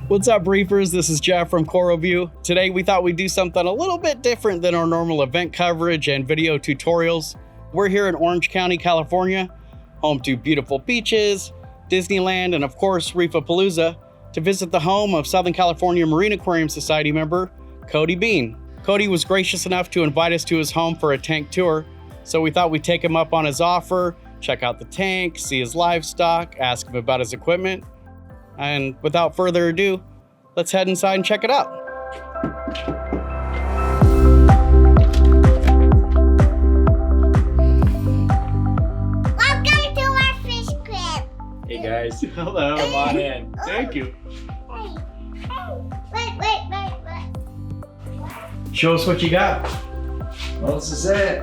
What's up, Reefers? This is Jeff from CoralVue. Today we thought we'd do something a little bit different than our normal event coverage and video tutorials. We're here in Orange County, California, home to beautiful beaches, Disneyland, and of course Reef-A-Palooza, to visit the home of Southern California Marine Aquarium Society member Cody Bean. Cody was gracious enough to invite us to his home for a tank tour, so we thought we'd take him up on his offer, check out the tank, see his livestock, ask him about his equipment. And without further ado, let's head inside and check it out. Welcome to our fish crib. Hey guys. Hello. Come on in. Thank you. Wait. Show us what you got. Well, this is it.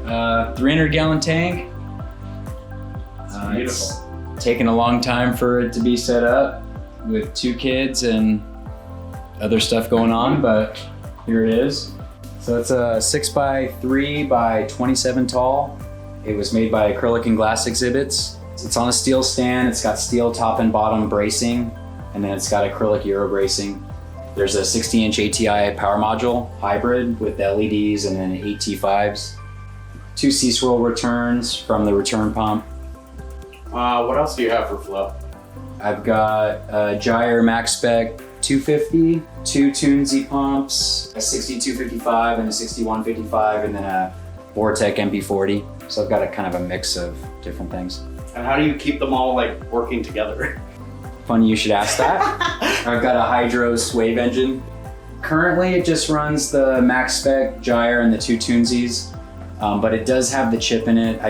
300-gallon tank. Beautiful. It's taken a long time for it to be set up with 2 kids and other stuff going on, but here it is. So it's a 6x3 by 27 tall. It was made by Acrylic and Glass Exhibits. It's on a steel stand. It's got steel top and bottom bracing, and then it's got acrylic Euro bracing. There's a 60-inch ATI power module hybrid with LEDs and then 8 T5s. 2 sea swirl returns from the return pump. What else do you have for flow? I've got a Gyre Max Spec 250, 2 Toonsy pumps, a 6255 and a 6155, and then a Vortec MP40. So I've got a kind of a mix of different things. And how do you keep them all like working together? Funny you should ask that. I've got a Hydros wave engine. Currently it just runs the Max Spec, Gyre, and the 2 Toonsies, but it does have the chip in it.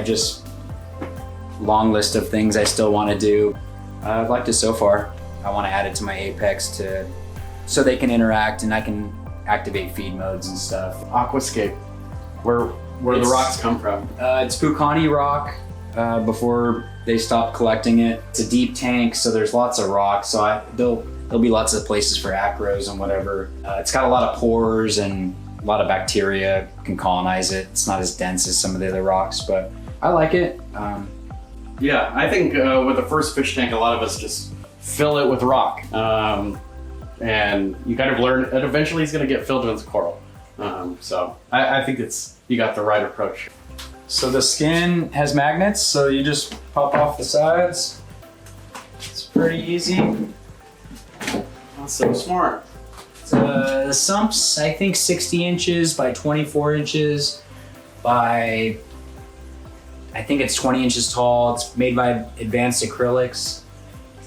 Long list of things I still want to do. I've liked it so far. I want to add it to my Apex so they can interact and I can activate feed modes and stuff. Aquascape. Where do the rocks come from? It's Pucani rock before they stopped collecting it. It's a deep tank, so there's lots of rocks. So there'll be lots of places for acros and whatever. It's got a lot of pores and a lot of bacteria can colonize it. It's not as dense as some of the other rocks, but I like it. Yeah, I think with the first fish tank, a lot of us just fill it with rock. And you kind of learn, and eventually it's gonna get filled with coral. So I think you got the right approach. So the skin has magnets, so you just pop off the sides. It's pretty easy. That's so smart. The sump's, I think, 60 inches by 24 inches by, I think it's 20 inches tall. It's made by Advanced Acrylics.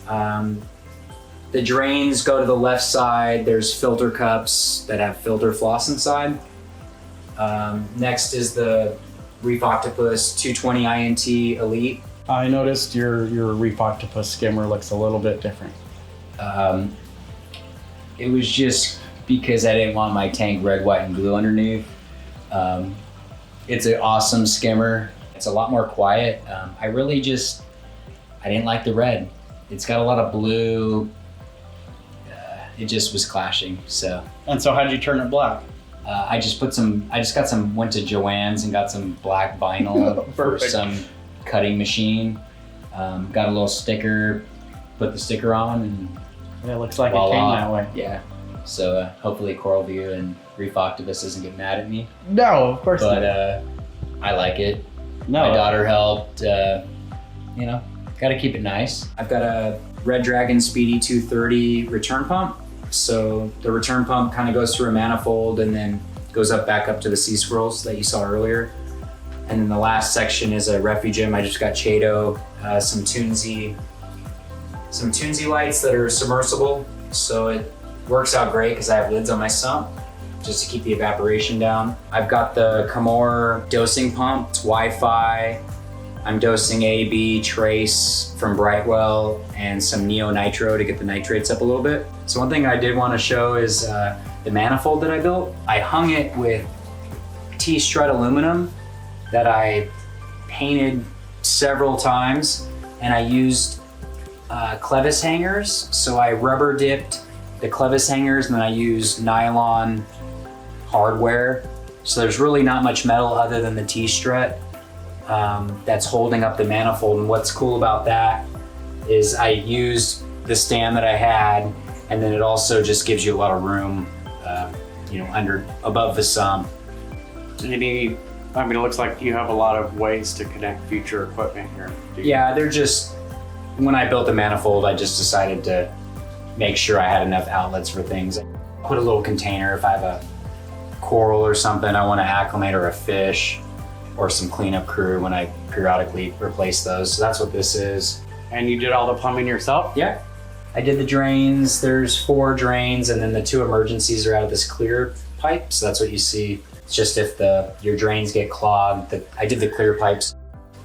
The drains go to the left side. There's filter cups that have filter floss inside. Next is the Reef Octopus 220 INT Elite. I noticed your Reef Octopus skimmer looks a little bit different. It was just because I didn't want my tank red, white, and blue underneath. It's an awesome skimmer. It's a lot more quiet. I didn't like the red. It's got a lot of blue. It just was clashing, so. And so how'd you turn it black? went to Joann's and got some black vinyl for some cutting machine. Got a little sticker, put the sticker on, and It looks like voila. it came that way. Yeah. So hopefully CoralVue and Reef Octopus doesn't get mad at me. No, of course But not. I like it. No. My daughter helped, gotta keep it nice. I've got a Red Dragon Speedy 230 return pump. So the return pump kind of goes through a manifold and then goes back up to the sea swirls that you saw earlier. And then the last section is a refugem. I just got Chato, some Toonsy lights that are submersible. So it works out great because I have lids on my sump just to keep the evaporation down. I've got the Camor dosing pump. It's Wi-Fi. I'm dosing AB, Trace from Brightwell, and some Neo Nitro to get the nitrates up a little bit. So one thing I did want to show is the manifold that I built. I hung it with T-strut aluminum that I painted several times, and I used clevis hangers. So I rubber dipped the clevis hangers, and then I used nylon hardware. So there's really not much metal other than the T-strut that's holding up the manifold. And what's cool about that is I used the stand that I had And then it also just gives you a lot of room, you know, above the sump. I mean, it looks like you have a lot of ways to connect future equipment here. Yeah, they're just, when I built the manifold, I just decided to make sure I had enough outlets for things. Put a little container if I have a coral or something I want to acclimate, or a fish, or some cleanup crew when I periodically replace those. So that's what this is. And you did all the plumbing yourself? Yeah. I did the drains. There's 4 drains, and then the 2 emergencies are out of this clear pipe. So that's what you see. It's just if your drains get clogged. I did the clear pipes.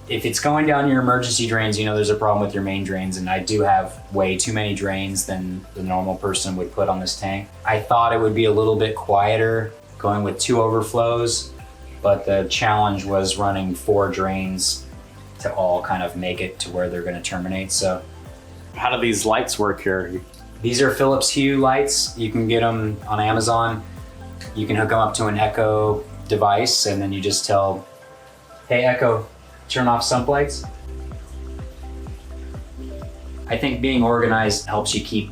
If it's going down your emergency drains, you know there's a problem with your main drains, and I do have way too many drains than the normal person would put on this tank. I thought it would be a little bit quieter going with 2 overflows, but the challenge was running 4 drains to all kind of make it to where they're going to terminate. So how do these lights work here? these are Philips Hue lights. You can get them on Amazon. You can hook them up to an Echo device, and then you just tell, hey Echo, turn off sump lights. I think being organized helps you keep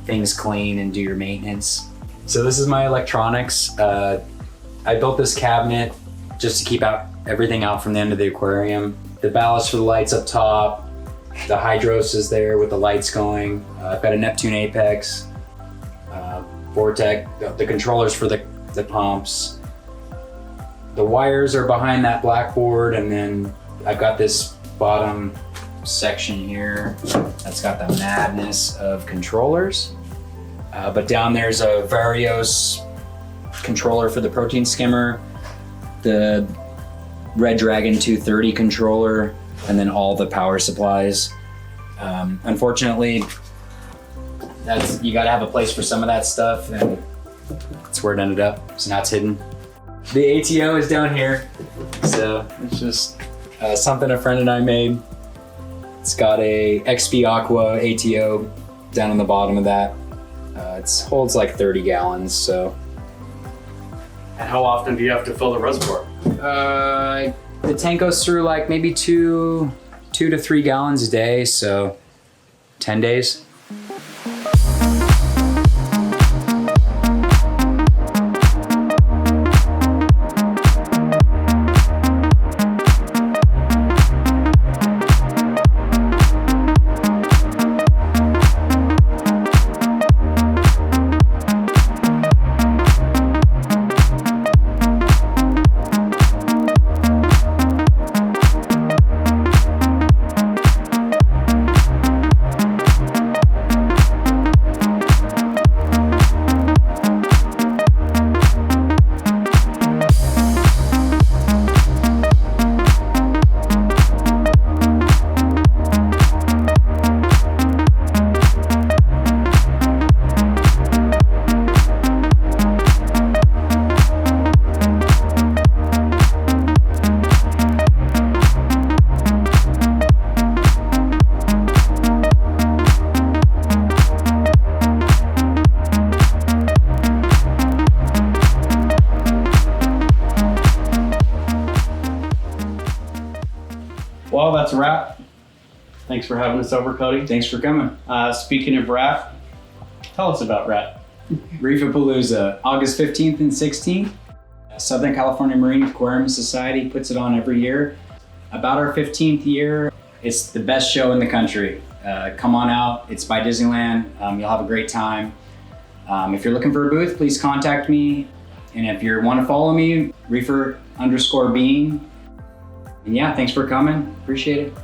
things clean and do your maintenance. So this is my electronics. I built this cabinet just to keep everything out from the end of the aquarium. The ballast for the lights up top. The hydros is there with the lights going. I've got a Neptune Apex, Vortex, the controllers for the pumps. The wires are behind that blackboard, and then I've got this bottom section here that's got the madness of controllers. But down there's a Varios controller for the protein skimmer, the Red Dragon 230 controller, and then all the power supplies. Unfortunately, you gotta have a place for some of that stuff, and that's where it ended up. So now it's hidden. The ATO is down here. So it's just something a friend and I made. It's got a XP Aqua ATO down on the bottom of that. It holds like 30 gallons, so. And how often do you have to fill the reservoir? The tank goes through like maybe 2 to 3 gallons a day, so 10 days. Well, that's a wrap. Thanks for having us over, Cody. Thanks for coming. Speaking of RAP, tell us about RAP. Reef-A-Palooza, August 15th and 16th. Southern California Marine Aquarium Society puts it on every year. About our 15th year, it's the best show in the country. Come on out, it's by Disneyland. You'll have a great time. If you're looking for a booth, please contact me. And if you want to follow me, Reefer_Bean. And yeah, thanks for coming. Appreciate it.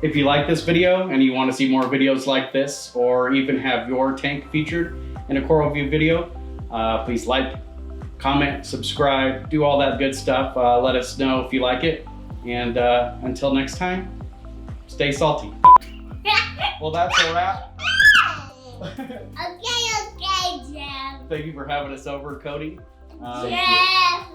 If you like this video and you want to see more videos like this, or even have your tank featured in a CoralVue video, please like, comment, subscribe, do all that good stuff. Let us know if you like it. And until next time, stay salty. Well, that's a wrap. Okay, Jeff. Thank you for having us over, Cody. Jeff.